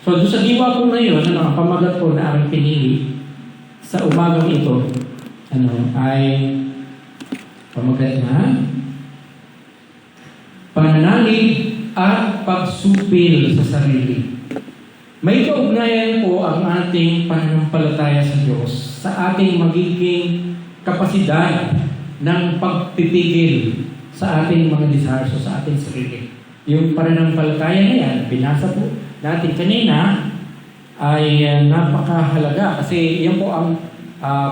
So, doon sa diwa ko ngayon, pamagat ko na aking pinili sa umagang ito, ay pamagat na pananalig at pagsupil sa sarili. May kaugnayan po ang ating pananampalataya sa Diyos sa ating magiging kapasidad ng pagpipigil sa ating mga desires o sa ating sarili. Yung pananampalataya na yan, binasa po natin kanina, ay napakahalaga kasi yan po ang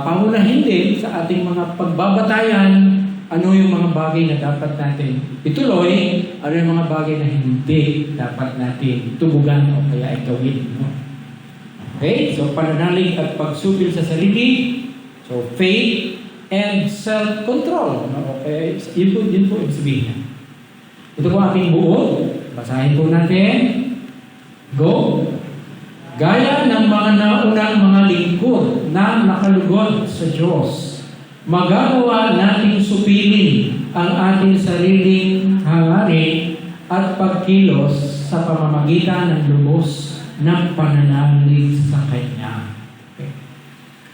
pangunahin din sa ating mga pagbabatayan. Ano yung mga bagay na dapat natin ituloy, ano yung mga bagay na hindi dapat natin tubugan o kaya ay gawin. No? Okay? So, pananalig at pagsupil sa sarili. So, faith and self-control. No? Okay? Yun po yung sabihin. Ito po ating buo. Basahin po natin. Go. Gaya ng mga naunang mga lingkod na nakalugod sa Diyos, magagawa nating supilin ang ating sariling hangarin at pagkilos sa pamamagitan ng lubos ng pananalig sa Kanya. Okay.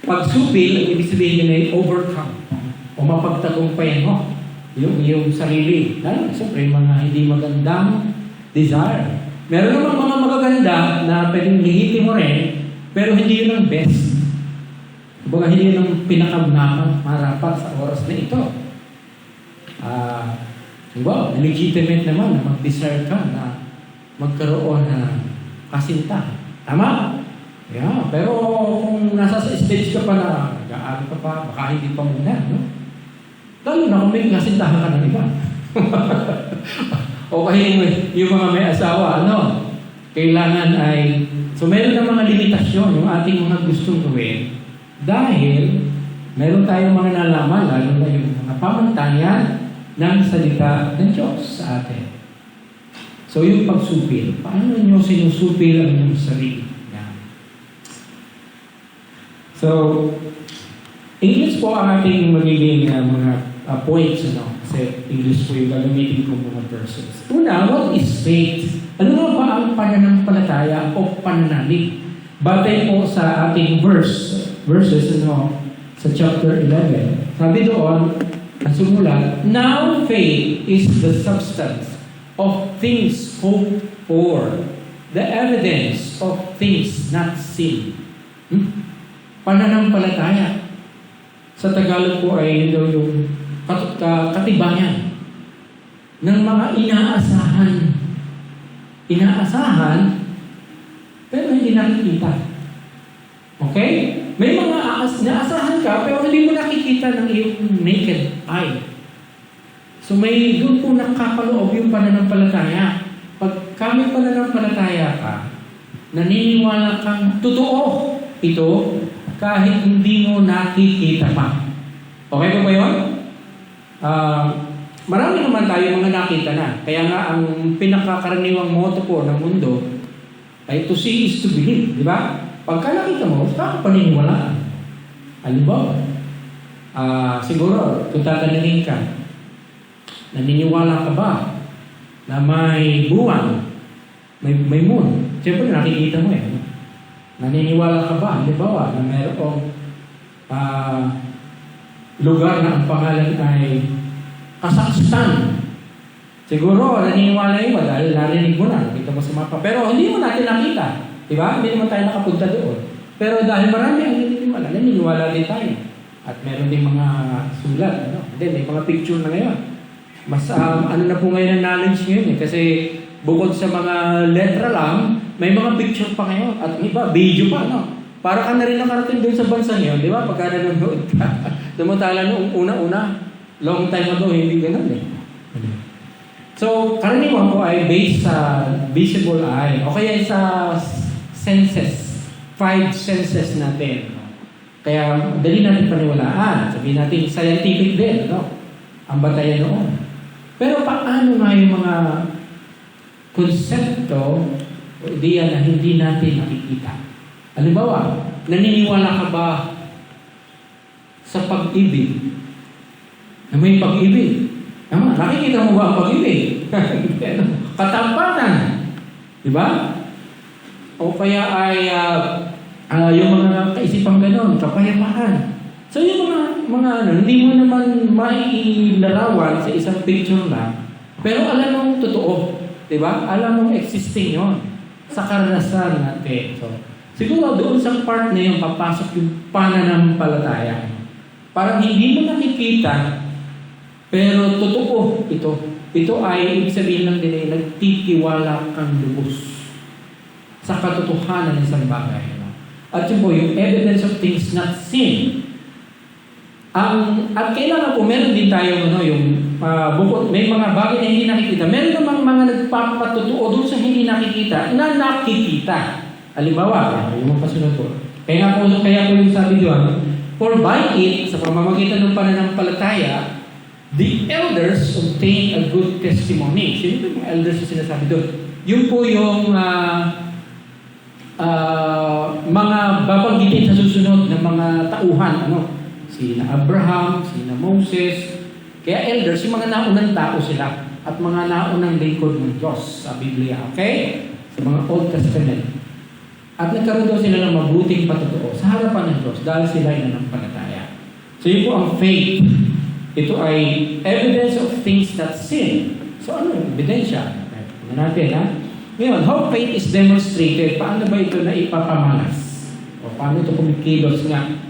Pagsupil, ang ibig sabihin ay overcome o mapagtagumpayan mo yung sarili. Dahil siyempre mga hindi magandang desire. Meron naman mga magaganda na pwedeng lihitin mo rin, pero hindi yun ang best. Kumbaga, hindi yun ang pinakamarapat sa oras na ito. Legitimate naman na mag-desire ka na magkaroon ng kasinta. Tama? Yeah, pero kung nasa sa stage ka pa na nag-aaral ka pa, baka hindi pa muna, no? Lalo na kung may kasintahan ka ng iba. O kaya yung mga may asawa, kailangan ay... So, meron na mga limitasyon yung ating mga gustong gawin. Dahil, meron tayong mga nalaman, lalo na yung mga pamantayan ng salita ng Diyos sa atin. So, yung pagsupil. Paano nyo sinusupil ang inyong sarili? Yan. So, English po ang ating magiging mga points, kasi English po yung gagamitin ko mga persons. Una, what is faith? Ano nga ba ang pananampalataya o pananalig? Batay po sa ating verses sa chapter 11. Sabi doon, ang sumulat, now faith is the substance of things hoped for, the evidence of things not seen. Pananampalataya. Sa Tagalog po ay yung katibayan ng mga inaasahan. Inaasahan, pero hindi nakikita. Okay? May mga naasahan ka, pero hindi mo nakikita ng iyong naked eye. So may doon po nakapaloob yung pananampalataya. Pag kami pananampalataya ka, naniniwala kang totoo ito kahit hindi mo nakikita pa. Okay po ba yun? Marami naman tayo mga nakita na. Kaya nga ang pinakakaraniwang motto po ng mundo ay to see is to believe. Di ba? Pagka nakita mo, saka paniniwalaan. Halimbawa, siguro, kung tatanungin ka, naniniwala ka ba na may buwan, may moon? Siyempre, nakikita mo eh. Naniniwala ka ba, halimbawa, na mayroong lugar na ang pangalan ay Kazakhstan? Siguro, naniniwala yun dahil narinig mo na, nakita mo sa mapa. Pero hindi mo natin nakita. Diba? Hindi naman tayo nakapunta doon. Pero dahil marami ang naniniwala din tayo. At meron din mga sulat. Then, may mga picture na ngayon. Mas ano na po ngayon ang knowledge ngayon eh. Kasi bukod sa mga letra lang, may mga picture pa ngayon. At iba, video pa. Para ka na rin nakarating doon sa bansa ngayon. Di ba? Pagka nanonood ka. Tumutala nung una-una. Long time ago, hindi ganun eh. So, karaniwan po ay based sa visible eye. O kaya sa senses. 5 senses natin. Kaya, dali natin paniwalaan. Sabihin natin, scientific din. Ang batayan noon. Pero paano nga yung mga konsepto o ideya na hindi natin nakikita? Halimbawa, naniniwala ka ba sa pag-ibig? Na may pag-ibig? Tama, nakikita mo ba ang pag-ibig? Katampanan. Diba? O kaya ay yung mga kaisipang ganon, kapayapaan. So yung mga ano, hindi mo naman mailarawan sa isang picture lang, pero alam mong totoo, di ba? Alam mong existing yon sa karanasan natin. So, siguro doon sa part na yun, papasok yung pananampalataya. Parang hindi mo nakikita, pero totoo ito. Ito ay, ibig sabihin lang din ay nagtitiwala kang lubos sa katotohanan ng isang bagay. At yun po, yung evidence of things not seen. At kailangan po, meron din tayo, bukod, may mga bagay na hindi nakikita. Meron namang mga nagpapatotoo doon sa hindi nakikita, na nakikita. Halimbawa, yung mga kasunod po. Kaya po yung sabi doon, for by it, sa pamamagitan ng pananampalataya, the elders obtain a good testimony. Sino po yung elders na sinasabi doon? Yun po yung mga babanggitin sa susunod ng mga tauhan. Sina Abraham, sina Moses. Kaya elders, yung mga naunang tao sila at mga naunang lingkod ng Diyos sa Biblia. Okay? Sa mga Old Testament. At nagkaroon daw sila ng mabuting patotoo sa harapan ng Diyos dahil sila ay nanampalataya. So yun po ang faith. Ito ay evidence of things not seen. So ano yung ebidensya? Tingnan natin, ha? Ngayon, how faith is demonstrated? Paano ba ito na ipapamalas? O paano ito kumikilos nga?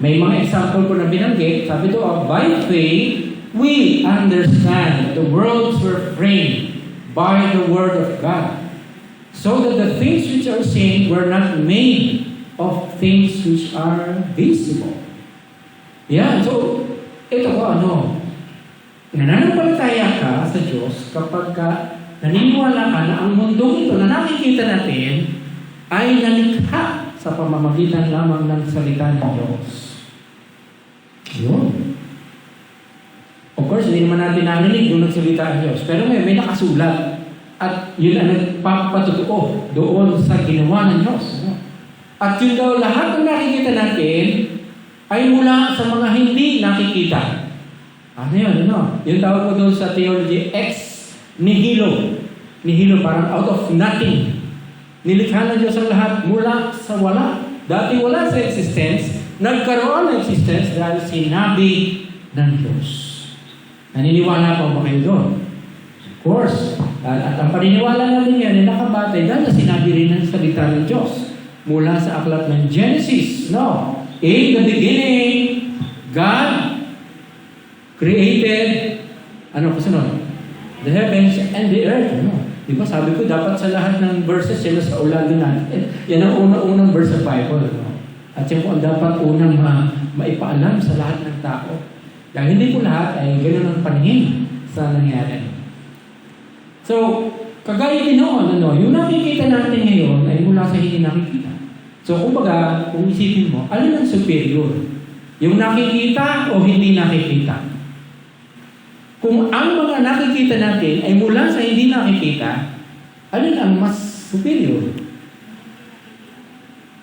May mga example ko na binanggit. Sabi ito, by faith, we understand that the worlds were framed by the Word of God, so that the things which are seen were not made of things which are visible. Yeah, so, ito po nananampalataya ka sa Diyos kapag naniniwala ka na ang mundong ito na nakikita natin ay nalikha sa pamamagitan lamang ng salita ng Diyos. Yun. Of course, hindi naman natin narinig yung nagsalita ang Diyos. Pero may nakasulat. At yun ang nagpapatotoo doon sa ginawa ng Diyos. At yun daw, lahat ng nakikita natin ay mula sa mga hindi nakikita. Ano yun? Yung tawag ko doon sa theology, ex nihilo. Nihilo, parang out of nothing. Nilikha ng Diyos ang lahat mula sa wala. Dati wala sa existence, nagkaroon ng existence dahil sinabi ng Diyos. Naniniwala pa ba kayo doon? Of course. At ang paniniwala natin yan ay nakabatay dahil sinabi rin ng salita ng Diyos mula sa aklat ng Genesis. In the beginning, God created, kasunod? The heavens and the earth. Diba sabi ko, dapat sa lahat ng verses yan sa ulalim natin. Yan ang unang verse sa Bible. At yan po ang dapat unang maipaalam sa lahat ng tao. Dahil hindi po lahat ay ganoon ang paningin sa nangyari. So, kagaya din noon, yung nakikita natin ngayon ay mula sa hindi nakikita. So, kumbaga, kung isipin mo, alin ang superior? Yung nakikita o hindi nakikita? Kung ang mga nakikita natin ay mula sa hindi nakikita, alin ang mas superior?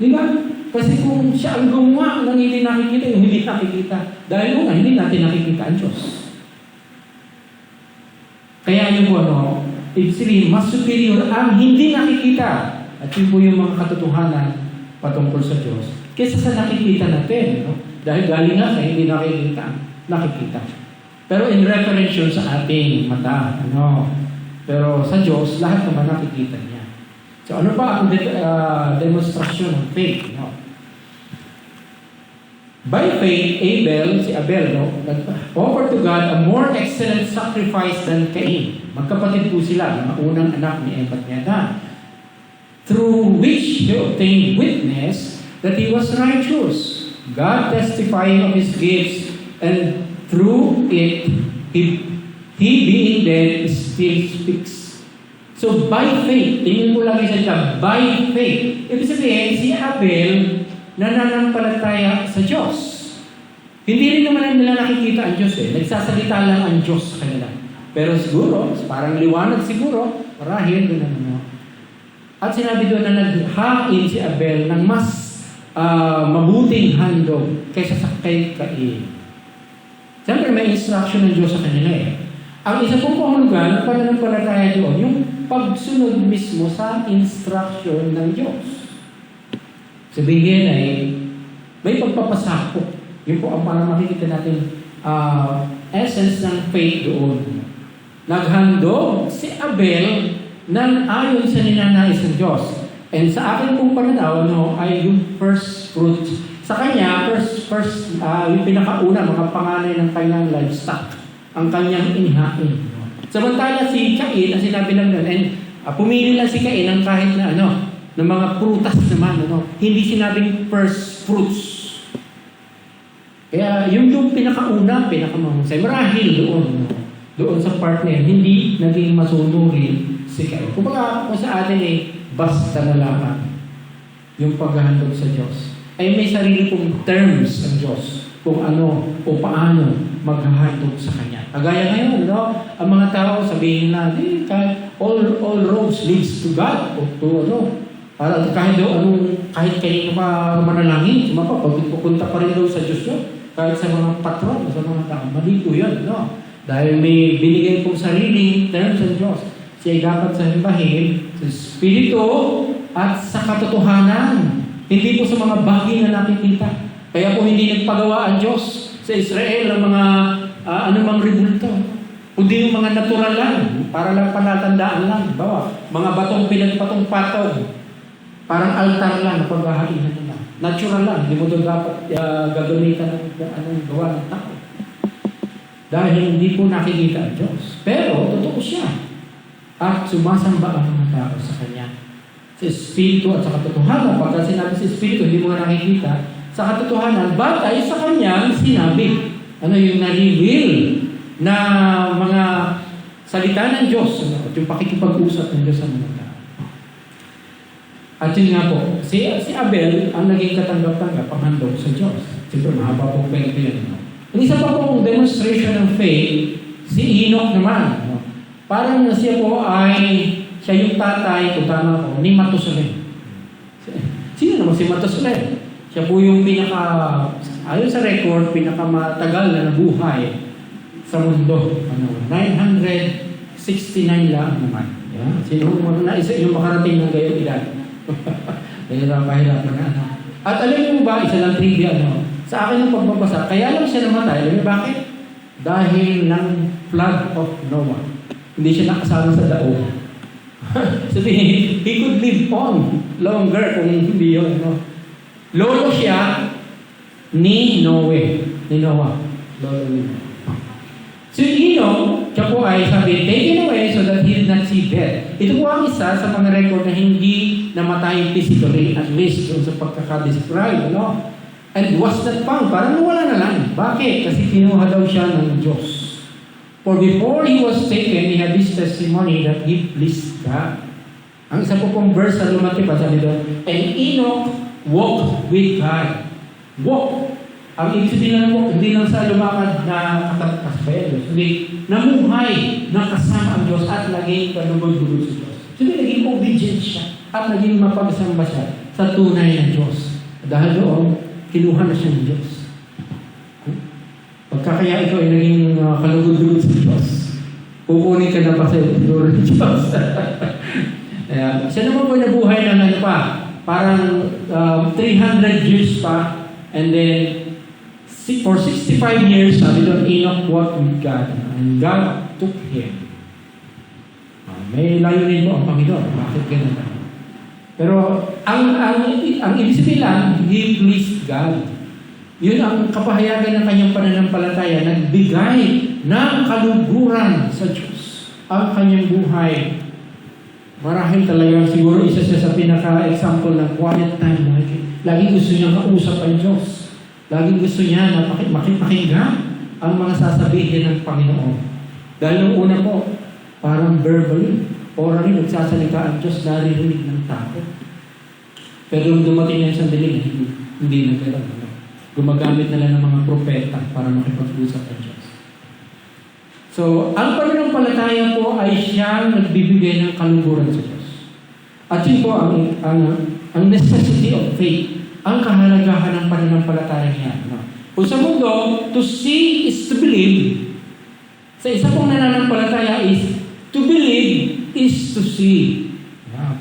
Di ba? Kasi kung siya ang gumawa ng hindi nakikita, yung hindi nakikita. Dahil hindi natin nakikita ang Diyos. Kaya yung ibig sabihin, mas superior ang hindi nakikita. At yun po yung mga katotohanan patungkol sa Diyos. Kesa sa nakikita natin. Dahil galing nga sa hindi nakikita. Pero in reference yun sa ating mata. Pero sa Diyos, lahat naman nakikita niya. So ano ba ang demonstration ng faith? By faith, si Abel, offered to God a more excellent sacrifice than Cain. Magkapatid po sila, mga unang anak ni Eva at Adam. Through which he obtained witness that he was righteous, God testifying of his gifts, and through it, he being dead still speaks. So by faith, tingin mo lang isa by faith. Ibig sabihin, si Abel, nananampalataya sa Diyos. Hindi rin naman nila nakikita ang Diyos Nagsasalita lang ang Diyos sa kanila. Pero siguro, parang liwanag siguro, marahil doon At sinabi doon na naghain si Abel ng mas mabuting handog kaysa sa kay Cain. Siyempre may instruction ng Diyos sa kanila Ang isa pong kahulugan ng pananampalataya doon, yung pagsunod mismo sa instruction ng Diyos. Sabihin ay may pagpapasakop. Yun po ang parang makikita natin essence ng faith doon. Naghandog si Abel ng ayon sa ninanais ng Diyos. And sa akin pong pananaw, ay yung first fruit. Sa kanya, yung pinakauna, mga panganay ng kanyang livestock, ang kanyang inihain. Samantala si Cain, ang sinabi lang doon, and pumili lang si Cain ng kahit na ng mga prutas naman, hindi sinabing first fruits. Kaya yung pinakauna, pinakamahusay, marahil doon sa part na yun, hindi naging masunurin si Cain. Kung sa atin basta na lamang yung paghahandog sa Diyos. Ay may sarili pong terms ng Diyos kung ano o paano maghahandog sa Kanya. Kagaya ngayon, ang mga tao sabihin natin, all roads leads to God o to para kahit kanino ka manalangin, pupunta pa rin daw sa Diyos yun. Kahit sa mga patron, sa mga tao. Mali po yun, Dahil may binigay pong sariling terms ng Diyos. Siya ay dapat sambahin sa Espiritu at sa katotohanan. Hindi po sa mga bagay na nakikita. Kaya po hindi nagpagawa ang Diyos sa Israel ng mga anumang rebulto. Kundi yung mga natural lang, para lang palatandaan lang. Bawa, mga batong pinagpatong-patong. Parang altar lang na paghahalinan nila. Natural lang, hindi mo doon dapat gagamitan ng anong gawa ng tao. Dahil hindi po nakikita ang Diyos. Pero, totoo siya. At sumasamba ang mga tao sa Kanya. Sa Espiritu at sa katotohanan. Pagka sinabi sa Espiritu, hindi mo nakikita. Sa katotohanan, batay sa Kanyang sinabi. Yung na-reveal na mga salita ng Diyos. Yung pakikipag-usap ng Diyos sa mga tao. At yun nga po, si Abel ang naging katanggap-tanggap ang handog sa Diyos. Siyempre, mahaba pong kwento yun. Ang isa pa pong demonstration ng faith, si Enoch naman. Parang siya po siya yung tatay, kung tama ko, ni Matusalem. Sino naman si Matusalem? Siya po yung ayon sa record, pinakamatagal na nabuhay sa mundo. 969 lang naman. Yeah? Sino yung makarating ng gayong edad? Mahirapan na. At alam mo ba, isa lang trivia, sa akin ang pagbabasa, kaya lang siya namatay. Alam mo bakit? Dahil ng flood of Noah. Hindi siya nakasama sa daog. Sabihin, he could live on longer kung hindi yun. Lolo siya ni Noah. Lolo ni Noah. So Enoch, siya po ay sabi, taken away so that he did not see death. Ito po ang isa sa mga record na hindi namatay physically, at least yung sa pagkakadescribe, And was not found. Parang wala na lang. Bakit? Kasi kinuha daw siya ng Diyos. For before he was taken, he had this testimony that he pleased God. Ang isa po pong verse sa lumati pa, sabi doon, and Enoch walked with God. Walk. Ang ibig sabihin ng walk, hindi lang sa lumakad na kasbayan, hindi namuhay na kasama ang Diyos at naging kalugod-lugod sa Diyos. Sabi, naging obedient siya at naging mapagsamba siya sa tunay na Diyos. Dahil doon, kinuha na siya ng Diyos. Pagkakaya ikaw ay naging kalugod-lugod sa Diyos, kukunin ka na pa sa Diyos. Siya naman po nabuhay ng parang 300 years pa, and then for 65 years, sabi doon, Enoch walked with God, and God took him. May layunin mo ang Panginoon. Bakit ganun? Pero ang ibig sabihin lang, he pleased God. Yun ang kapahayagan ng kanyang pananampalataya, nagbigay ng kaluguran sa Diyos ang kanyang buhay. Marahil talagang siguro isa siya sa pinaka-example ng quiet time. Lagi gusto niya kausap ang Diyos. Lagi gusto niya na makipakinggan ang mga sasabihin ng Panginoon. Dahil nung una po, parang verbally, orally, nagsasalita ang Diyos, naririnig ng tao. Pero nung dumating na isang dilim, hindi na gano'n. Gumagamit na lang ng mga propeta para makipag-usap ang Diyos. So, ang pananampalataya po ay siyang nagbibigay ng kaluguran sa Diyos. At yun po ang necessity of faith, ang kahalagahan ng pananampalataya niya. Kung sa mundo, to see is to believe. Sa isa pong nananampalataya is to believe is to see.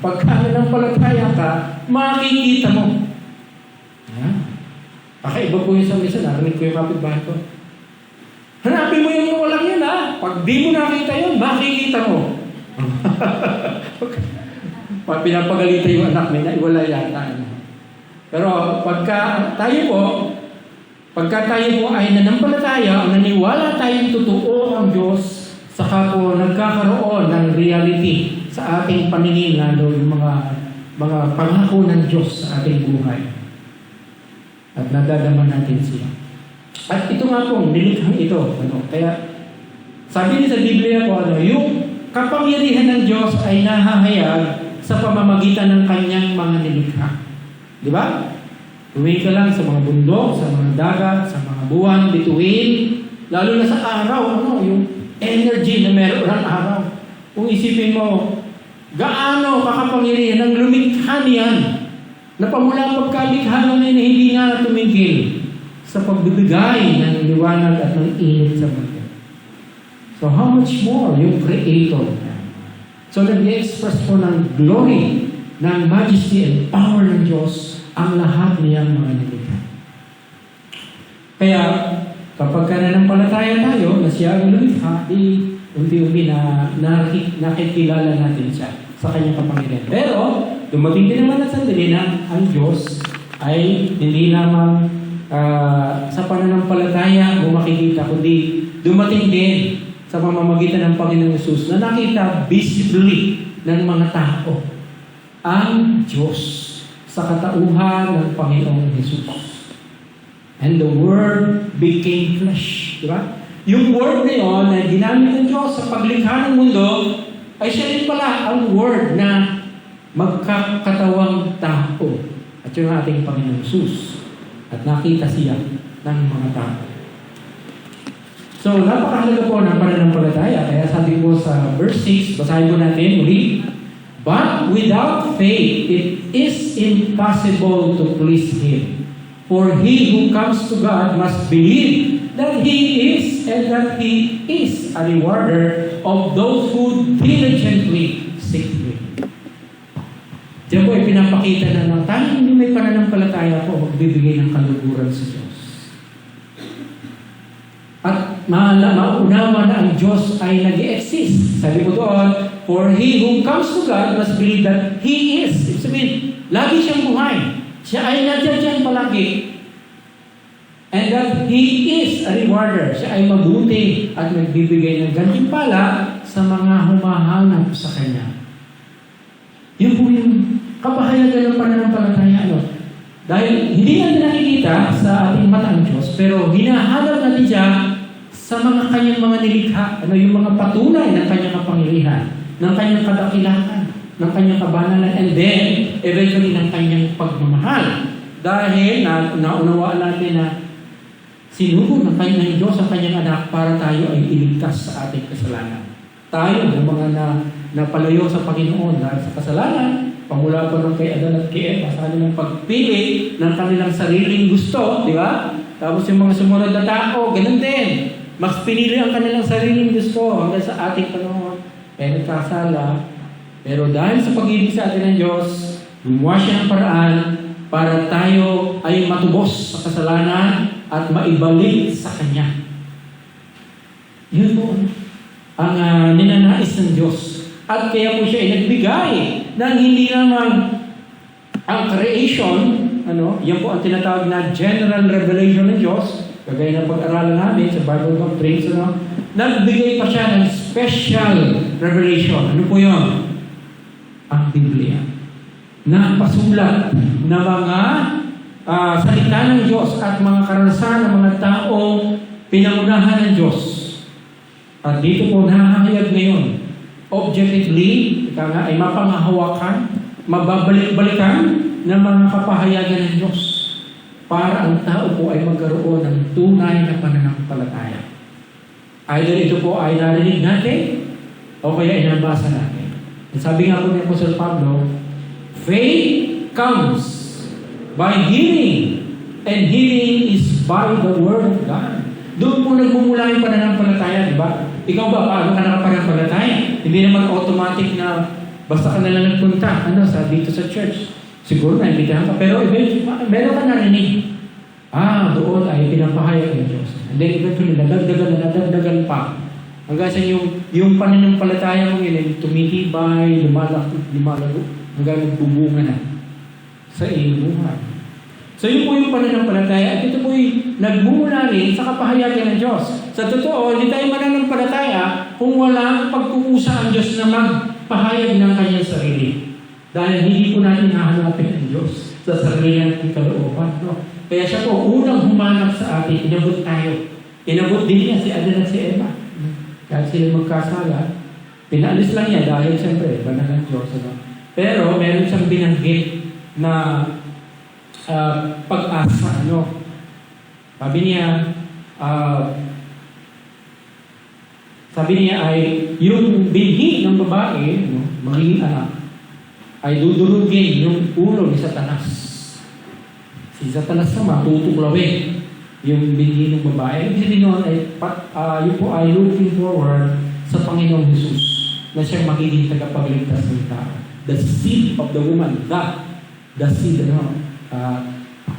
Pagka nanampalataya ka, makikita mo. Kakaiba po yun sa misa. Narinig ko yung kapitbahay ko. Hanapin mo yung walang yun, ha? Pag di mo nakita yun, makikita mo. Pag pinapagalitan yung anak, may naiwala yata. Pero pagka tayo po ay nanampalataya, naniwala tayong totoo ang Diyos, saka po nagkakaroon ng reality sa ating paningin, lalo yung mga pangako ng Diyos sa ating buhay. At nadadama natin siya. At ito nga po, nilikhang ito. Kaya, sabi niya sa Biblia po, yung kapangyarihan ng Diyos ay nahahayag sa pamamagitan ng kanyang mga nilikha. Di ba? Tumingin ka lang sa mga bundok, sa mga dagat, sa mga buwan, bituin, lalo na sa araw, yung energy na meron ng araw. Kung isipin mo, gaano kakapangyarihan ng lumikha niyan, na pamula pagkalikha na hindi nga tumigil sa pagbibigay ng liwanag at ng init sa mundo. So how much more yung Creator? So nag-express po ng glory, ng majesty and power ng Diyos ang lahat niyang mga nilikha. Kaya kapag nananampalataya tayo na siya ang lumikha, unti-unti na nakikilala natin siya sa kanyang kapangyarihan. Pero dumating din naman ang sandali na ang Diyos ay hindi lamang sa pananampalataya mo makikita, kundi dumating din sa pamamagitan ng Panginoong Hesus na nakita visibly ng mga tao ang Diyos sa katauhan ng Panginoong Hesus. And the Word became flesh. Diba? Yung Word na yun na ginamit ng Diyos sa paglikha ng mundo ay siya rin pala ang Word na magkakatawang tao. At yung ating Panginoong Hesus. At nakita siya ng mga tao. So, napakahalaga po ng pananampalataya. Kaya sabi po sa verse 6, basahin po natin muli. But without faith, it is impossible to please Him. For he who comes to God must believe that He is and that He is a rewarder of those who diligently seek Him. Diyan po ay pinapakita na ng tanging hindi may pananampalataya po magbibigay ng kaluguran sa Diyos. At maunawa na ang Diyos ay nag-i-exist. Sabi ko doon, for he who comes to God must believe that He is. Ibig sabihin, lagi siyang buhay. Siya ay nandiyan palagi. And that He is a rewarder. Siya ay mabuti at nagbibigay ng gantimpala sa mga humahanap sa Kanya. Yun po yung kapahayagan ng pananampalataya. Dahil hindi natin nakikita sa ating mata ang Diyos, pero hinahanap natin siya sa mga Kanyang mga nilikha. Yung mga patunay ng Kanyang kapangyarihan, ng Kanyang kadakilakan, ng Kanyang kabanalan, and then, eventually, ng Kanyang pagmamahal. Dahil naunawaan natin na sinugo ng Kanyang Diyos ang Kanyang anak para tayo ay iligtas sa ating kasalanan. Tayo, ng mga napalayo sa Panginoon dahil sa kasalanan, pamula pa nung kay Adan at kay Eva, sa kanilang pagpili ng kanilang sariling gusto, di ba? Tapos yung mga sumunod na tao, ganun din. Mas pinili ang kanilang sariling gusto hanggang sa ating panahon. Kaya nagkasala. Pero dahil sa pag-ibig sa atin ng Diyos, gumawa siya ng paraan para tayo ay matubos sa kasalanan at maibalik sa Kanya. Yun po ang ninanais ng Diyos. At kaya po siya ay nagbigay ng hindi naman ang creation, yan po ang tinatawag na general revelation ng Diyos, kagaya ng pag-aralan namin sa Bible Doctrines, nagbigay pa siya ng special revelation. Ano po yun? Ang Biblia. Na pasulat na mga salita ng Diyos at mga karanasan ng mga taong pinangunahan ng Diyos. At dito po nahahayag ngayon, objectively, ay mapangahawakan, mababalik-balikan ng mga kapahayagan ng Diyos para ang tao po ay magkaroon ng tunay na pananampalataya. Either ito po ay narinig natin o kaya ay nabasa natin. At sabi nga po ni Apostle Pablo, faith comes by hearing, and hearing is by the Word of God. Doon po nagmumula yung pananampalataya, di ba? Ikaw ba, paano ka nakapanampalataya? Hindi naman automatic na basta ka nalang nagpunta dito sa church. Siguro na-imbitahan ka, pero eventually, meron ka narinig. Doon ay pinapahayag ng Diyos. And then eventually, nadagdagan pa. Hanggang sa yung pananampalataya mo yun, tumitibay, lumalago, hanggang nagbubunga na sa iyong buhay. So yun po yung pananampalataya, at ito po yung nagmumula rin sa kapahayagan ng Diyos. Sa totoo, hindi tayo mananampalataya kung walang pagkukusa ang Diyos na magpahayag ng kanyang sarili. Dahil hindi po natin hahanapin ang Diyos sa sarili natin kalooban. No? Kaya siya po, unang humanap sa atin, inabot tayo. Inabot din niya si Adan at si Eva. Kahit sila magkasala, pinaalis lang niya dahil siyempre, banal ng Diyos. Ano? Pero meron siyang binanggit na pag-asa. Sabi niya ay yung binhi ng babae, magiging anak, ay dudurugin yung ulo ni Satanas. Si Satanas naman, tutuklawin yung binhi ng babae. Ibig sabihin noon ay, yun po ay looking forward sa Panginoong Jesus na siya magiging tagapagligtas ng tao. The seed of the woman, the seed,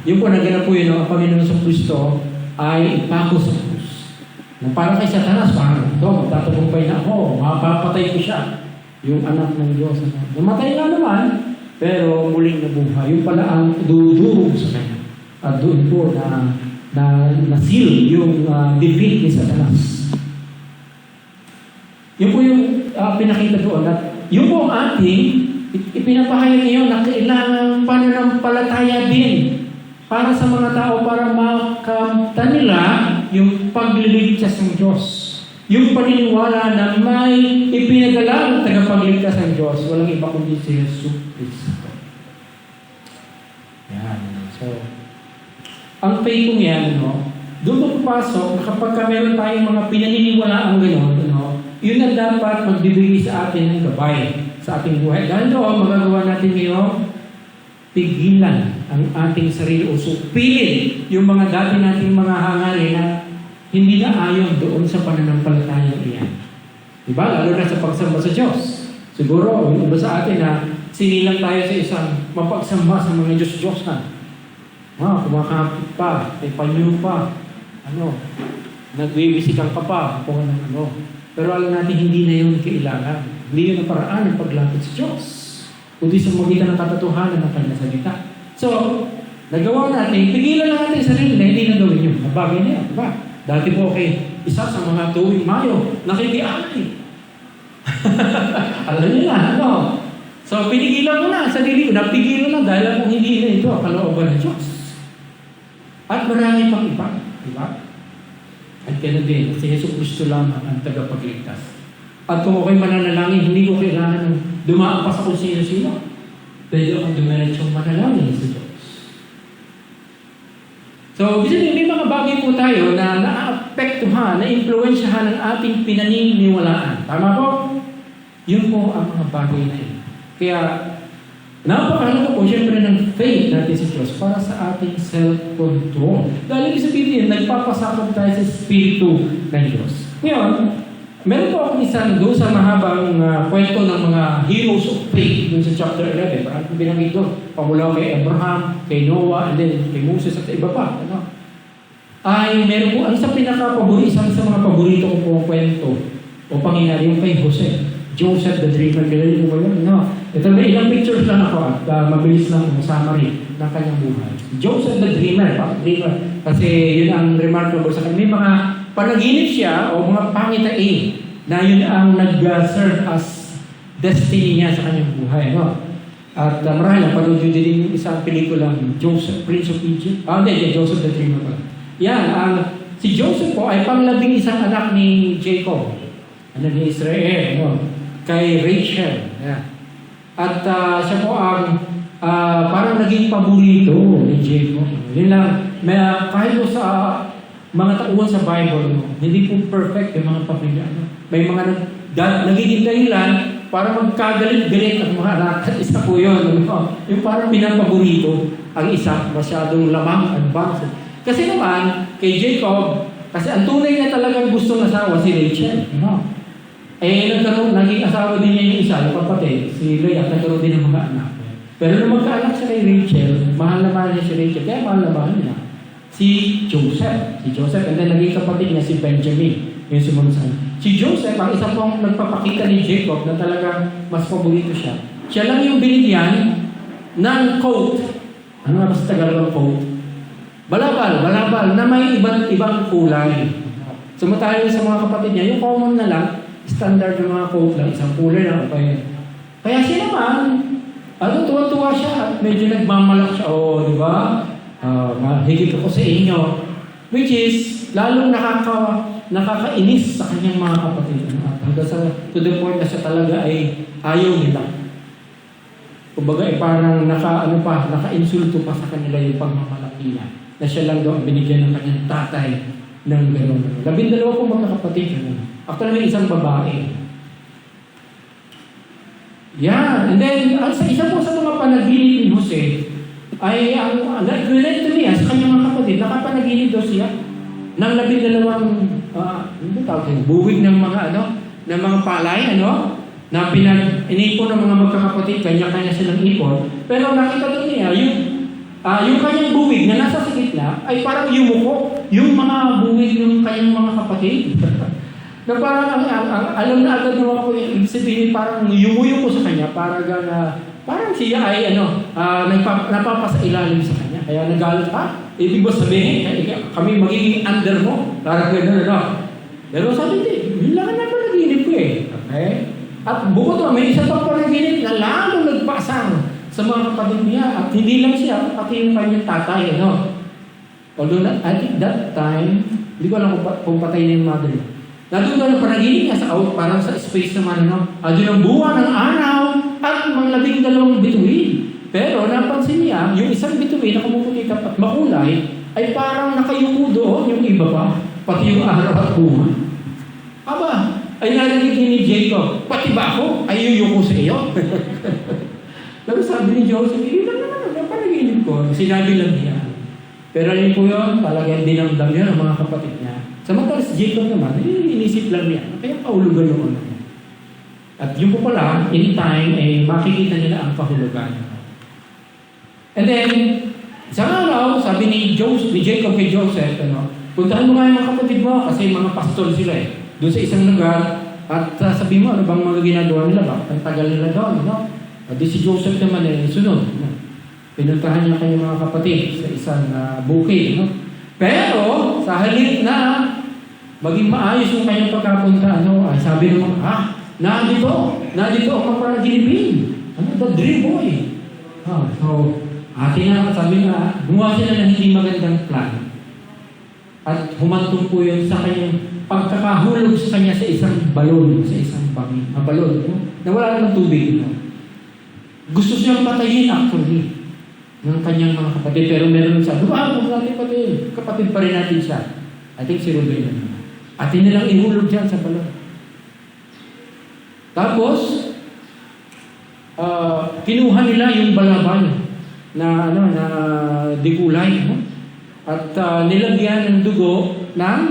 yun po, naganap po yun, ang Panginoon sa Kristo ay ipako sa krus. Na parang kay Satanas, parang ito, magtatagumpay na ako, mapapatay ko siya. Yung anak ng Diyos. Namatay nga naman, pero muling nabuhay. Yung pala ang dudurog sa kanya. At doon po na-seal yung defeat ni Satanas. Yun po yung pinakita doon. At yun po ang ating ipinapahayag ngayon na kailangan pananampalataya din para sa mga tao para makamta nila yung pagliligtas ng Diyos. Yung paniniwala na may ipinagalang tagapagligtas ng Diyos, walang iba kundi si Jesus Cristo. Yan. So, ang faith kong yan, doon papasok na kapag meron tayong mga pinaniniwalaang gano'n, yun ang dapat magbibigay sa atin ng gabay sa ating buhay. Dahil doon, magagawa natin ngayon, pigilan ang ating sarili o supilin yung mga dati nating mga hangarin na hindi na ayon doon sa pananampalataya iyan. Diba? Lalo na sa pagsamba sa Diyos. Siguro, yung iba sa atin na sinilang tayo sa isang mapagsamba sa mga Diyos-Diyos na. Kumakapit pa, may panyo pa, nagbibisikan ka pa, kung ano. Pero alam natin, hindi na yun kailangan. Hindi yun ang paraan ng paglapit sa Diyos. Kundi sa magitan ng katotohanan ng kanyang salita. So, nagawa natin, pigilan na natin sarili na hindi na gawin yun. Nabagay na yan, diba? Dati po isa sa mga tuwing Mayo, nakikianay. Alam niyo na, So, pinigilan ko na, sarili ko, napigilan na dahil akong hindi na ito, kalooban ng Diyos. At marami pang iba, diba? At kaya din, si Jesus Cristo lamang ang tagapagligtas. At kung ako'y mananalangin, hindi ko kailangan dumaan pa sa kung sino-sino. Pwede akong dumiretsyong manalangin sa Diyos. So, may mga bagay po tayo na naapektuhan, na-influensyahan ng ating pinaniniwalaan. Tama po? Yun po ang mga bagay na yun. Kaya, napakahalaga po siyempre ng faith natin sa Diyos para sa ating self-control. Dahil ibig sabihin, nagpapasakop tayo sa Espiritu ng Diyos. Ngayon, meron po akong isang doon sa mahabang kwento ng mga heroes of faith doon sa chapter 11. Parang binanggit doon. Pamula kay Abraham, kay Noah, and then kay Moses at iba pa. Ay meron po, ang isang isang sa mga paborito ko pong kwento o pangyayari yung kay Joseph the Dreamer. Kilala mo ba yun? Ito may ilang pictures lang ako at mabilis lang yung summary ng kanyang buhay. Joseph the Dreamer. Kasi yun ang remarkable sa kanya. May mga panaginip siya o mga pangitain na yun ang nag-serve as destiny niya sa kanyang buhay. At marahil, napanood yun din yung isang pelikulang Joseph, Prince of Egypt. Joseph the Dreamer pala. Yan, si Joseph po ay panglabing isang anak ni Jacob. Ni Israel, kay Rachel. Yan. At siya po ang parang naging paborito ni Jacob. Yun lang, kahit po sa mga tauhan sa Bible, hindi po perfect yung mga pamilya. May mga nagiging dahilan para magkagalit-galit ang mga anak. Isa po yun. Yung parang pinapaborito ang isa, masyadong lamang, advanced. Kasi naman, kay Jacob, Kasi ang tunay na talagang gustong asawa si Rachel. Naging asawa din niya yung isa, yung kapatid, si Leah, nagkaroon din ng mga anak. Pero nung magkaanak siya kay Rachel, mahal na mahal niya si Rachel, kaya mahal na mahal niya si Joseph. And then naging kapatid niya si Benjamin, yung sumunod sa kanya. Si Joseph, ang isa pong nagpapakita ni Jacob na talagang mas paborito siya. Siya lang yung binigyan ng coat. Ano nga ba sa Tagalog coat? Balabal, na may ibang kulay. Sumatayo sa mga kapatid niya, yung common na lang, standard ng mga coat lang, isang kulay lang. Kaya siya naman, tuwa-tuwa siya at medyo nagmamalak siya. Di ba? Higit ako sa inyo. Which is, lalong nakakainis sa kanyang mga kapatid. Hanggang to the point na siya talaga ay ayaw nila. Kumbaga, parang naka-insulto pa sa kanila yung pagmamalaki niya. Na siya lang daw ang binigyan ng kanyang tatay ng gano'n. 12 po magkakapatid. Actually, may isang babae. And then, sa isa po sa mga panaginip ni Jose, ay relate to me, sa kanyang mga kapatid, nakapanaginip daw siya ng 12 buwig ng mga palay, na inipon ng mga magkakapatid, kanya-kanya silang ipon. Pero nakita daw niya, yung kanyang buwig na nasa sa gitna, ay parang yumuko yung mga buwig ng kanyang mga kapatid. Na parang alam na agad naman ko yung sabihin, parang yumuyo ko sa kanya, parang siya ay napapasailalim sa kanya. Kaya nagalit ibig ba sabihin, kami magiging under mo. Parang gano'n. Pero sabi yun lang na panaginip ko Okay? At bukod doon, may isa pang panaginip na lalong nagpasang sa mga kapatid niya. At hindi lang siya, pati yung kanyang tatay. Although at that time, hindi ko alam kung patay na yung mother niya. Nandun na panaginip niya sa parang sa space naman, doon ang buwan ng araw at mga 12 bituin. Pero napansin niya, yung isang bituin na kumukutikap at makulay, ay parang nakayuko doon yung iba pa, pati yung araw at buwan. Ay narinig ni Jacob, pati ba ako? Ay yuyuko sa iyo? Pero sabi ni Joseph, hindi lang naman, yung panaginip ko, sinabi lang niya. Pero yun po yun, talagang dinamdam niya ng mga kapatid niya. Samantala si Jacob naman, inisip lang niya, kaya kahulugan yung ano niya. At yun po pala, in time, makikita nila ang kahulugan. And then, isang araw, sabi ni Jacob kay Joseph, puntahan mo nga yung mga kapatid mo, kasi mga pastol sila doon sa isang lugar, at sabi mo, ano bang mga ginagawa nila ba? Ang tagal nila doon, At si Joseph naman sunod. Pinuntahan niya kayong mga kapatid sa isang bukid. Pero, sa halip na maging maayos yung kanyang pagkapunta, ay sabi naman, nandito ang mapanaginipin. The dream boy. So, sabi nga, gumawa sila ng hindi magandang plan. At humantong po yun sa kanyang pagkakahulog sa kanya sa isang balon, sa isang balon, na wala namang tubig. Gusto siyang patayin actually ng kanyang mga kapatid, pero meron siya, huwag natin patayin. Kapatid pa rin natin siya. I think si Ruben naman. At nilang ihulog dyan sa balon. Tapos, kinuha nila yung balabal na dikulay. At nilagyan ng dugo ng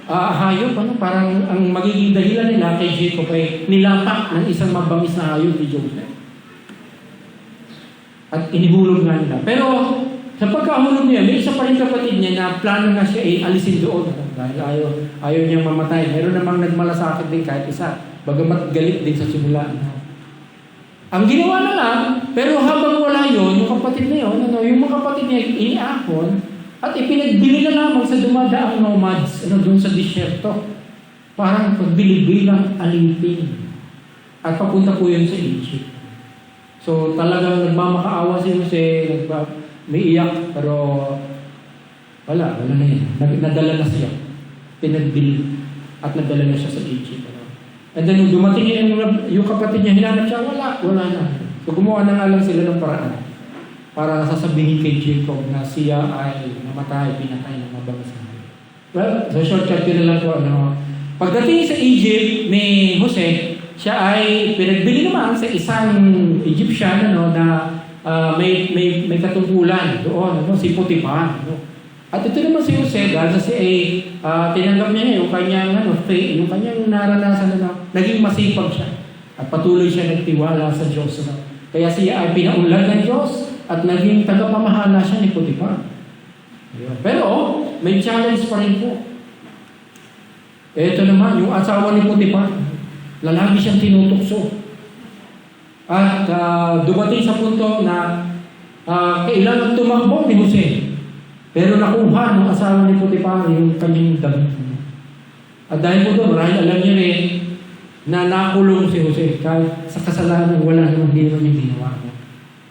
hayop. Parang ang magiging dahilan nila kay Jacob ay nilatak ng isang mabangis na hayop ni Joseph. At inihulog nga nila. Pero sa pagkahulog niya, may isa pa rin kapatid niya na plano na siya ay alisin doon. Dahil ayaw niyang mamatay. Meron namang nagmalasakit din kahit isa. Bagamat galit din sa simula. Ang ginawa na lang, pero habang wala yun, yung kapatid na yun, yung mga kapatid niya iniahon, at ipinagbili na lamang sa dumadaang nomads, doon sa disyerto. Parang pagbili bilang alipin. At papunta po yun sa Egypt. So talagang nagmamakaawa si Jose, may iyak, pero wala na yun. Nadala na siya. Pinagbili. At nadala na siya sa Egypt. And then nung dumating yung kapatid niya, hinanap siya, wala na. So gumawa na nga lang sila ng paraan para sasabihin kay Jacob na siya ay namatay, pinatay ng mabangasan. Well, so shortcut ko na lang po. Pagdating sa Egypt ni Jose, siya ay pinagbili naman sa isang Egyptian na may katungkulan doon, si Potiphar. At ito naman si Jose, dahil sa tinanggap niya yung kanyang faith, yung kanyang naranasan naging masipag siya. At patuloy siya nagtiwala sa Diyos. Kaya siya ay pinaunlad ng Diyos at naging tagapamahala siya ni Potiphar. Pero may challenge pa rin po. Ito naman, yung asawa ni Potiphar, lalaki siyang tinutukso. At dumating sa punto na kailangan tumakbo ni Jose. Pero nakuha ng asawa ni Potiphar yung kanyang damit. At dahil po doon, marahil alam niyo rin na nakulong si Jose. Kahit sa kasalanan, wala naman din naman yung ginawa.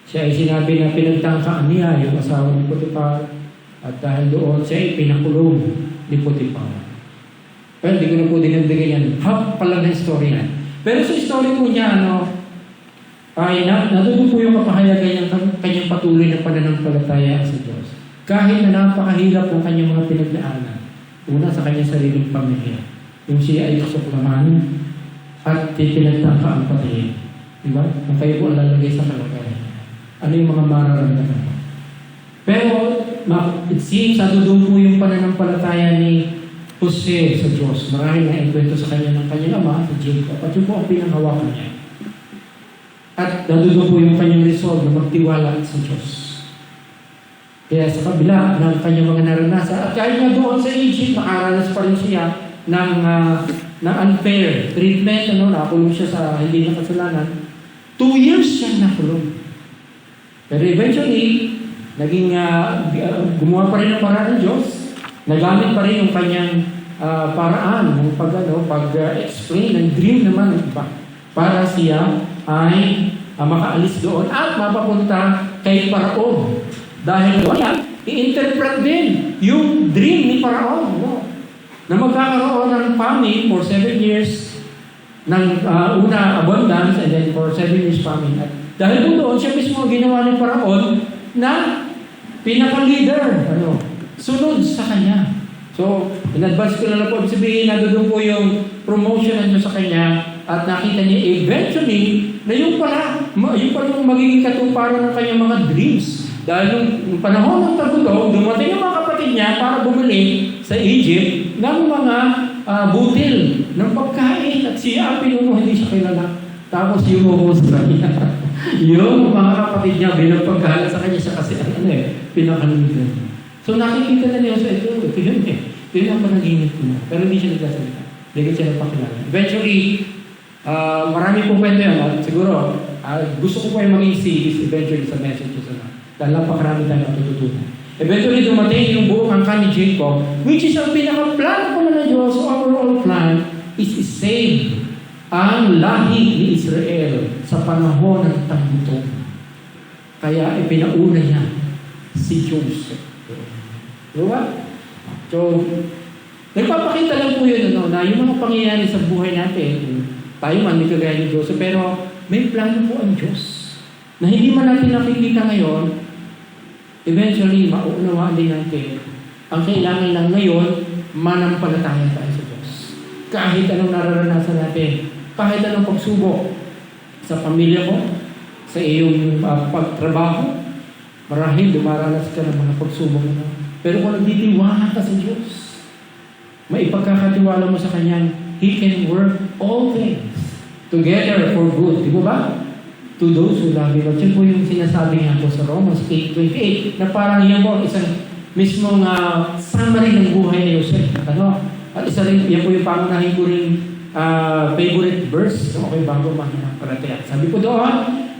Siya ay sinabi na pinagtangkaan niya yung asawa ni Potiphar. At dahil doon, siya ay pinakulong ni Potiphar. Pero hindi ko na po dinagdagan yan. Half pala na story na. Pero sa story po niya, ay natuto po yung kapahayagan ng kanyang patuloy na pananampalataya sa Diyos. Kahit na napakahirap ng kanyang mga pinagdaanan. Una sa kanyang sariling pamilya. Yung siya ay suklaman at pinagtangka ang patayin. Diba? Kung kayo po lalagay sa kalagayan. Ano yung mga mararamdaman mo? Pero, it seems, doon po yung pananampalataya ni Jose sa Diyos. Marahil na ikwento sa kanya ng kanyang ama, si Jacob. At yun po ang pinanghawakan niya. At doon po yung kanyang resolve na magtiwala sa Diyos. Kaya sa kabila ng kanyang mga naranasan, at kahit nga doon sa Egypt, makaranas pa rin siya ng unfair treatment. Nakulong siya sa hindi na kasalanan. 2 years siyang nakulong. Pero eventually, naging gumawa pa rin ang paraan ng Diyos. Nagamit pa rin yung kanyang paraan ng pag-explain ng dream naman ng iba para siya ay makaalis doon at mapapunta kay Paraon. Dahil doon, i-interpret din yung dream ni Paraon na magkakaroon ng famine for 7 years ng una abundance and then for 7 years famine. At dahil doon, siya mismo ginawa ni Paraon na pinaka-leader. Sunod sa kanya. So, in advance ko na po sabihin na doon po yung promotion nyo sa kanya at nakita niya eventually na yung pala yung magiging katuparan ng kanyang mga dreams. Dahil nung panahon ng tagutong, dumating yung mga kapatid niya para bumili sa Egypt ng mga butil ng pagkain at siya pinuno, hindi siya kilala. Tapos yung host na niya. Yung mga kapatid niya bilang pagkain sa kanya siya kasi pinakalimutan. So nakikita na niya sa ito yun Yun ang panaginip ko na. Pero hindi siya nagsasalita. Hindi siya nagpakilala. Eventually, marami pong kwento yan. At siguro, gusto ko po yung maging series eventually sa messages. Dahil napakarami tayo natututunan. Eventually, dumating yung buong angka ni Jacob, which is ang pinaka-plan po na Diyos, overall plan, is save ang lahi ni Israel sa panahon ng tagutong. Kaya ipinauna niya si Joseph. Diba? So, nagpapakita lang po yun na yung mga pangyayari sa buhay natin, tayo man may kagaya ni Joseph, pero may plano po ang Diyos na hindi man natin nakikita ngayon, eventually mauunawaan din natin. Ang kailangan lang ngayon, manampalataya tayo sa Diyos. Kahit anong nararanasan natin, kahit anong pagsubok sa pamilya ko, sa iyong pagtrabaho, marahil dumaranas ka ng mga pagsubok mo. Pero kung nagtitiwala ka sa Diyos, maipagkakatiwala mo sa Kanya, He can work all things together for good. Di ba? To those who love Him. At yun po yung sinasabi nga po sa Romans 8:28 na parang yan po isang mismong summary ng buhay ni Joseph. At isa rin, yan po yung pangunahin ko rin favorite verse. Okay, bago makinapalataya. Sabi ko doon,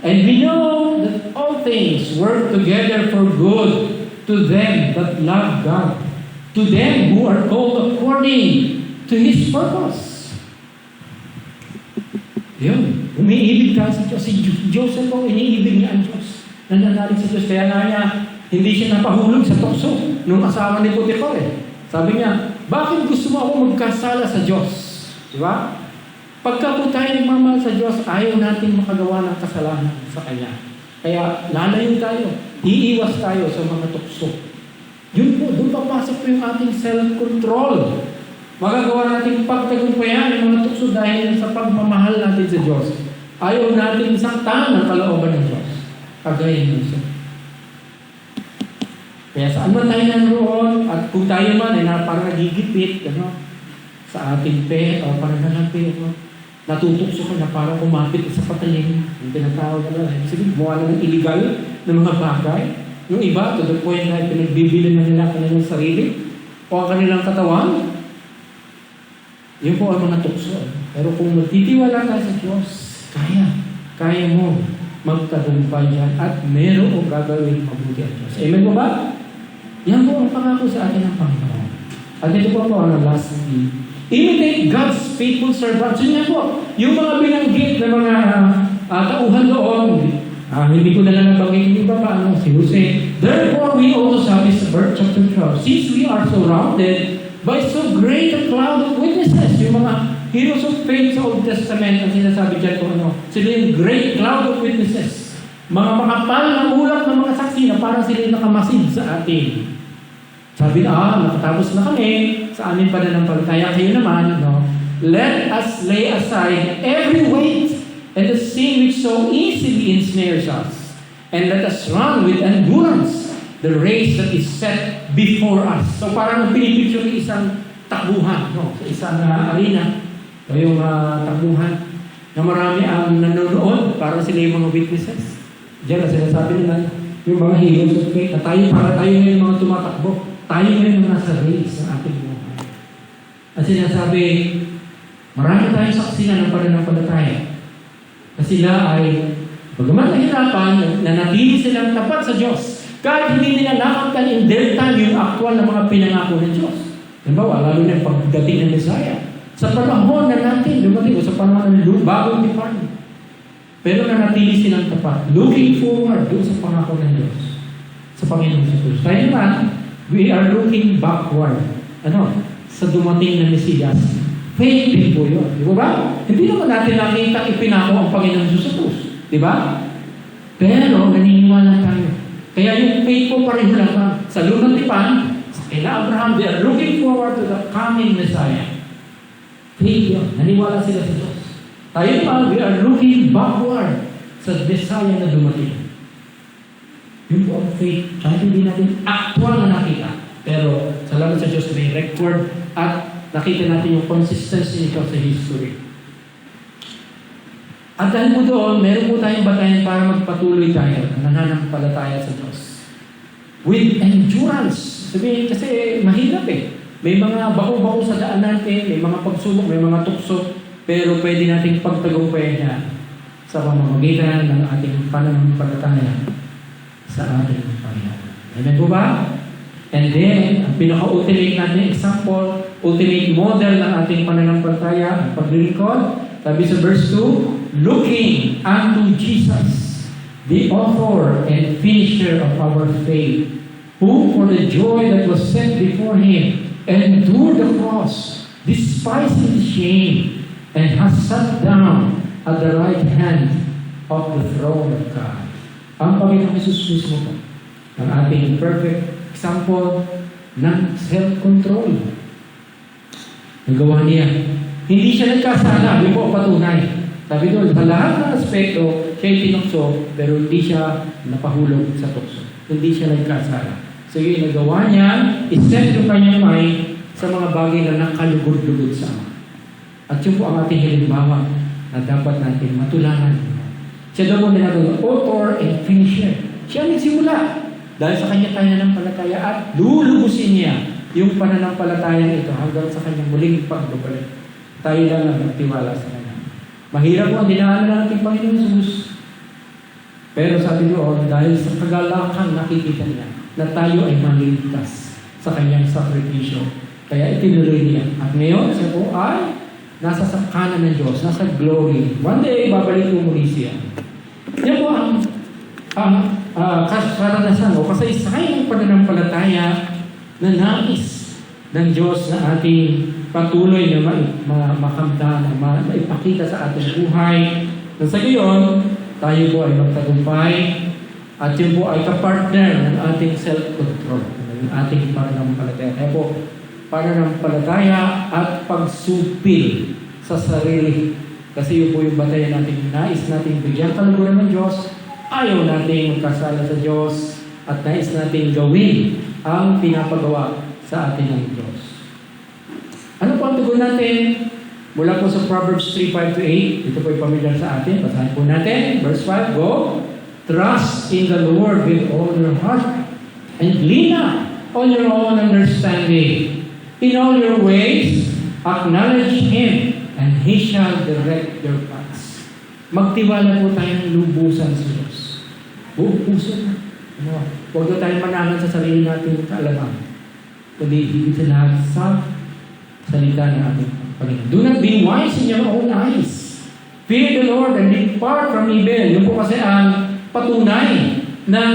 and we know that all things work together for good to them that love God, to them who are called according to His purpose. Yun. Umiibig ka sa Diyos. Si Joseph po, iniibig niya ang Diyos. Nananalig sa Diyos. Kaya nga niya, hindi siya napahulog sa tukso nung asawa ni Potiphar. Sabi niya, bakit gusto mo ako magkasala sa Diyos? Di ba? Pagka po tayo nagmamahal sa Diyos, ayaw natin makagawa ng kasalanan sa Kanya. Kaya lalayo tayo. Iiwas tayo sa mga tukso. Yun po, doon papasok po yung ating self-control. Magagawa natin pagtagumpayan yung mga tukso dahil sa pagmamahal natin sa Diyos. Ayaw natin saktan ang kalooban ng Diyos. Kagaya ng Diyos. Kaya saan man tayo naroon, at kung tayo man ay parang nagigipit, sa ating o parang natutokso ka na parang kumapit sa patalim, yung tinatawag na sige, gumawa na ng illegal na mga bagay. Yung iba, to the point na pinagbibili na nila kanilang sarili o ang kanilang katawan, yun po ang mga tukso. Pero kung magtitiwala ka sa Diyos, kaya mo magtagumpay yan at meron o gagawin mabuti ang Diyos. Amen po ba? Yan po ang pangako sa atin ng Panginoon. At ito po ang last thing. Imitate God's faithful servants. Yun yan po. Yung mga binanggit na mga tauhan doon, hindi ko na lang nabanggit yung iba paano, si Jose. Therefore, we also have this verse chapter 12. Since we are surrounded by so great a cloud of witnesses, yung mga heroes of faith sa Old Testament, ang sinasabi dyan kung sila yung great cloud of witnesses. Mga makapal na ulap ng mga saksi na parang sila yung nakamasid sa atin. Sabi na, nakatapos na kami sa aming pananampalataya. Kayo naman, let us lay aside every weight and the sin which so easily ensnares us. And let us run with endurance the race that is set before us. So parang pinipicture ng isang takbuhan, sa isang arena. O yung takbuhan na marami ang nanonood para sila yung mga witnesses. Diyan na sinasabi nila, yung mga heroes of faith, na para tayo ngayon mga tumatakbo. Tayo ngayon ang nasa race ng ating buhay. At sinasabi, marami tayong saksi na ng pananampalataya. Kasi sila ay, bagamat nahirapan, nanatili silang tapat sa Diyos. Kahit hindi nila nakaktan in their time yung actual na mga pinangako ng Diyos. Halimbawa, lalo na pagdating ng Messiah. Sa panahon na natin, dumating o sa panahon ng bagong tipan. Pero nanatili silang tapat. Looking forward doon sa pangako ng Diyos. Sa Panginoon Jesus. Kaya naman, we are looking backward. Sa dumating na Mesiyas. Faith din po yun. Di ba? Hindi naman natin nakita ipinako ang Panginoon Jesus. Di ba? Pero naniniwala tayo. Kaya yung faith po pareho lang sa lumang tipan, sa kila Abraham, they are looking forward to the coming Messiah. Faith yun. Naniwala sila sa Diyos. Tayo pa, we are looking backward sa Messiah na dumating. Yun po ang faith. Kahit hindi natin actual na nakita. Pero salamat sa Diyos may record at nakita natin yung consistency nito sa history. At dahil po doon, meron po tayong batayan para magpatuloy tayo na nananampalataya sa Diyos. With endurance. Sabihin kasi mahirap May mga bako-bako sa daan natin, may mga pagsubok, may mga tukso, pero pwede nating pagtagumpayan niya sa pamamagitan ng ating pananampalataya sa ating Panginoon. Amen po ba? And then, ang pinaka-ultimate natin example, ultimate model ng ating pananampalataya, ang paglilingkod, sabi sa verse 2, looking unto Jesus, the author and finisher of our faith, who for the joy that was set before him, endured the cross, despising the shame, and has sat down at the right hand of the throne of God. Ang Panginoong Jesus mismo po, ang ating perfect example ng self-control. Nagawa niya. Hindi siya nagkasala, yun po patunay. Sabi doon, sa lahat ng aspekto, siya'y tinukso, pero hindi siya napahulog sa tukso. Hindi siya nagkasala. Sige, nagawa niya, iset yung kanyang mind sa mga bagay na nakalugod-lugod sa Ama. At yun po ang ating halimbawa na dapat natin matulanan. Siya daw mo na author and finisher. Siya nagsimula. Dahil sa kanya tayo nanampalataya at lulubusin niya yung pananampalataya ito hanggang sa kanyang muling pagbabalik. Tayo lang ang magtiwala sa kanya. Mahirap po ang dinaanan ng ating Panginoon Jesus. Pero sabi doon, dahil sa kagalakan nakikita niya na tayo ay maliligtas sa kanyang sakripisyo. Kaya itinuloy niya. At ngayon, siya po ay nasa kanan ng Diyos, nasa glory. One day, babalik po muli siya. Yan po ang karanasan o kasaysayan ng pananampalataya na nais ng Diyos na ating patuloy na makamtan, maipakita sa ating buhay. Nang sa gayon, tayo po ay magtagumpay at yun po ay kapartner ng ating self-control, ng ating pananampalataya. Kaya po, pananampalataya at pagsupil sa sarili. Kasi yun po yung batayan natin, nais natin bigyan kaluguran ng Diyos. Ayaw natin magkasala sa Diyos. at nais natin gawin ang pinapagawa sa atin ng Diyos. Ano po ang tugon natin? Mula po sa Proverbs 3:5-8. Ito po ay pamilyar sa atin. Basahin po natin. Verse 5, go. Trust in the Lord with all your heart and lean not on your own understanding. In all your ways, acknowledge Him and He shall direct your paths. Magtiwala po tayong lubusan sa Diyos. Buong puso na. Huwag na tayong mananan sa sarili natin kaalaman. Kundi higit sa lahat sa salita ng ating Panginoon. Do not be wise in your own eyes. Fear the Lord and depart from evil. Yun po kasi ang patunay ng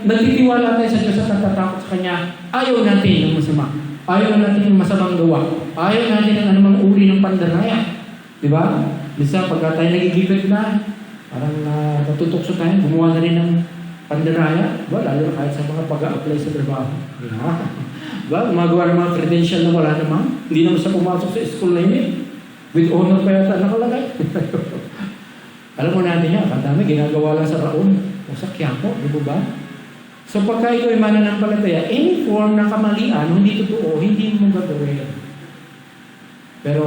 nagtitiwala tayo sa Diyos at natatakot sa Kanya. Ayaw natin ng masama. Ayaw natin ng masamang gawa. Ayaw natin ng anumang uri ng pandaraya. Diba? Minsan pagka tayo nagigipit na, parang natutokso tayo, gumawa na rin ng pandaraya. Diba? Lalo kahit sa mga pag-a-apply sa trabaho. Diba? Diba? Gumagawa ng mga credential na wala naman. Hindi naman siya pumasok sa school na yun. With honor pa yata nakalagay. Alam mo natin yan, kadami ginagawa lang sa Raon o sa Quiapo, di ba? So pagka ito ay mananampalataya, any form ng kamalian, hindi totoo, hindi mo gagawin. Pero,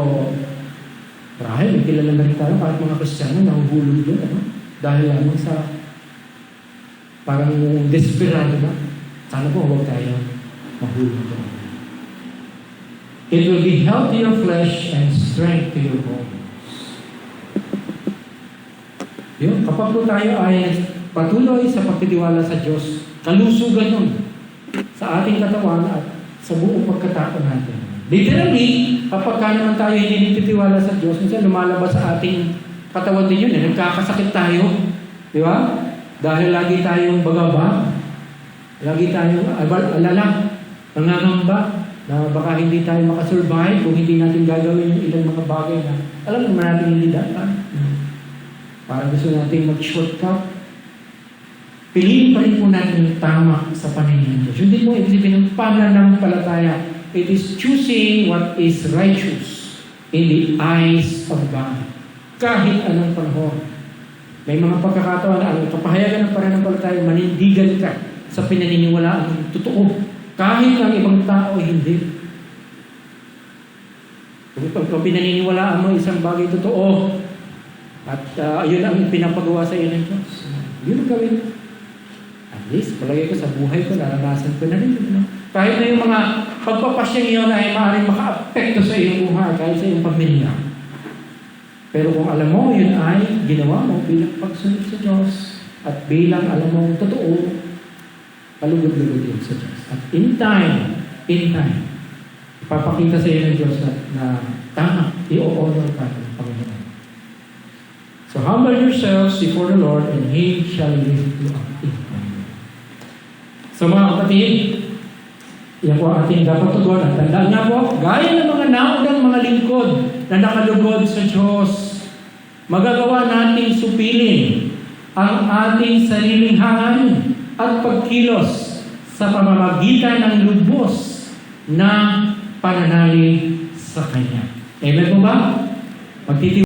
marahil, may kilala na rin tayo, kahit mga Kristiyano, nahuhulog yun, ano? Dahil lamang sa parang desperado na. Sana po, huwag tayo mahulog doon. It will be health to your flesh and strength to your bones. Yun, kapag po tayo ay patuloy sa pagtitiwala sa Diyos, kalusugan yun sa ating katawan at sa buong pagkatao natin. Literally, kapag ka naman tayo hindi nagtitiwala sa Diyos, minsan lumalabas sa ating katawan din yun, nagkakasakit tayo. Di ba? Dahil lagi tayong bagabag, lagi tayong alala, nangangamba, na baka hindi tayo makasurvive kung hindi natin gagawin yung ilang mga bagay na alam naman natin hindi dapat. Parang gusto natin mag-shortcut. Piliin pa rin po natin yung tama sa paningin ng Diyos. Hindi mo ibig ng pananampalataya. It is choosing what is righteous in the eyes of God. Kahit anong panahon. May mga pagkakataon na ang kapahayagan ng pananampalataya, manindigan ka sa pinaniniwalaan ng totoo. Kahit ang ibang tao hindi. Kung pinaniniwalaan mo isang bagay totoo, at yun ang pinapagawa sa iyo ng Diyos. Yun ang gawin. At least, palagay ko sa buhay ko, naranasan ko na rin. Kahit na yung mga pagpapasyang iyon ay maaaring maka-apekto sa iyong buhay, kahit sa iyong pamilya. Pero kung alam mo, yun ay ginawa mo bilang pagsunod sa Diyos at bilang alam mo totoo, palugod-lugod yun sa Diyos. At in time, ipapakita sa iyo ng Diyos na tama, i-honor ka ng Panginoon. So humble yourselves before the Lord and He shall lift you up. So mga kapatid, yan po ating dapat tugon. At tandaan nga po, gaya ng mga naunang mga lingkod na nakalugod sa Diyos, magagawa nating supilin ang ating sariling hangarin at pagkilos sa pamamagitan ng lubos na pananalig sa Kanya. Amen po ba?